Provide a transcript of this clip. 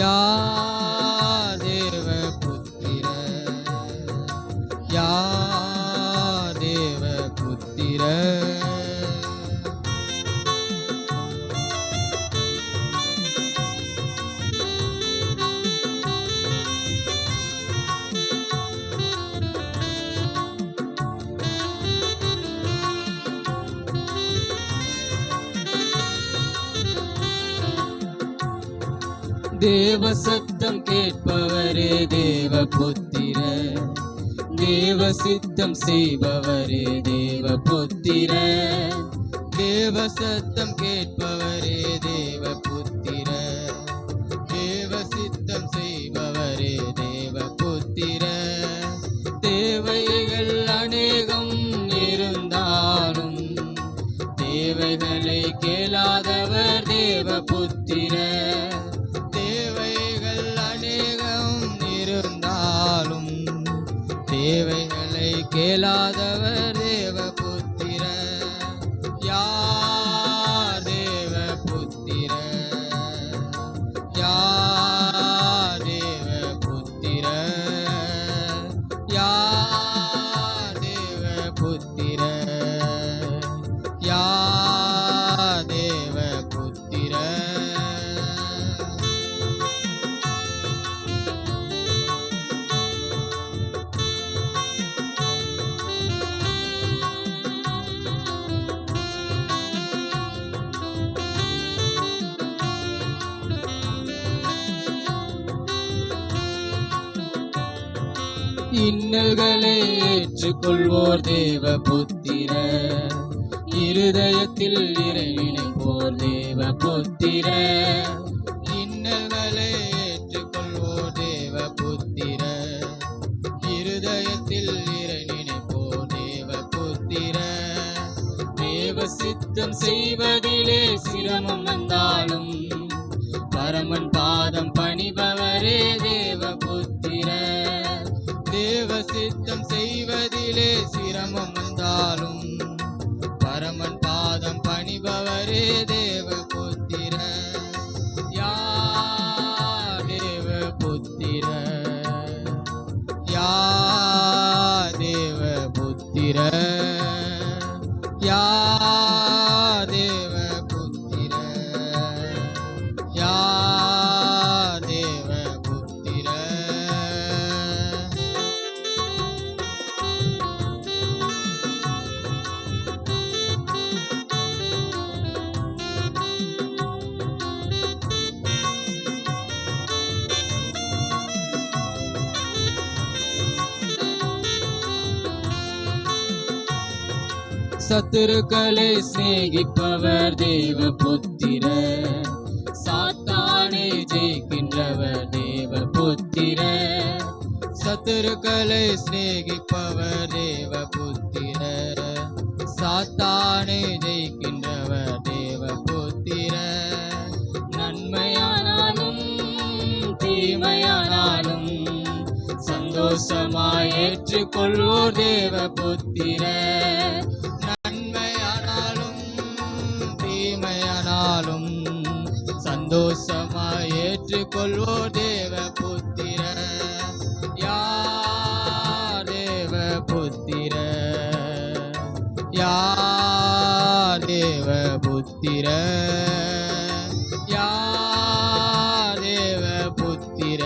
யார் தேவபுத்திர, யார் தேவபுத்திர. தேவ சத்தம் கேட்பவரே தேவபுத்திர, தேவ சித்தம் செய்பவரே தேவபுத்திர. தேவ சத்தம் கேட்பவரே தேவபுத்திர, தேவ சித்தம் செய்பவரே தேவபுத்திர. தேவைகள் அநேகம் இருந்தாலும் தேவைகளை கேளாதவர் தேவபுத்திர. தேவைகளை கேளாதவர் தேவபுத்திர. யார் தேவபுத்திர, யார் தேவபுத்திர, யார் தேவபுத்திர, யார் தேவபுத்திர. இன்னல்களை ஏற்றுக்கொள்வோர் தேவபுத்திர, இருதயத்தில் இறை நினைப்போர் தேவபுத்திர. இன்னல்களை ஏற்றுக்கொள்வோர் தேவபுத்திர, இருதயத்தில் இறை நினைப்போர் தேவபுத்திர. தேவ சித்தம் செய்வதிலே சிரமம் வந்தாலும் பரமன் பாதம் பணிபவரே தேவபுத்திர. தேவ சித்தம் செய்வதிலே சிரமம் வந்தாலும் பரமன் பாதம் பணிபவரே தேவபுத்திர. யார் தேவபுத்திர, யார் தேவபுத்திர, யார் தேவபுத்திர, யார் தேவபுத்திர. சத்துருக்களை சிநேகிப்பவர் தேவபுத்திர, சாத்தானை ஜெயிக்கின்றவர் தேவபுத்திர. சத்துருக்களை சிநேகிப்பவர் தேவபுத்திர, சாத்தானை ஜெயிக்கின்றவர் தேவபுத்திர. நன்மையானாலும் தீமையானாலும் சந்தோஷமாய் ஏற்றுக்கொள்வோர் தேவபுத்திர. தீமையானாலும் சந்தோஷமாய் ஏற்றுக்கொள்வோர் தேவபுத்திர. யார் தேவபுத்திர, யார் தேவபுத்திர, யார் தேவபுத்திர.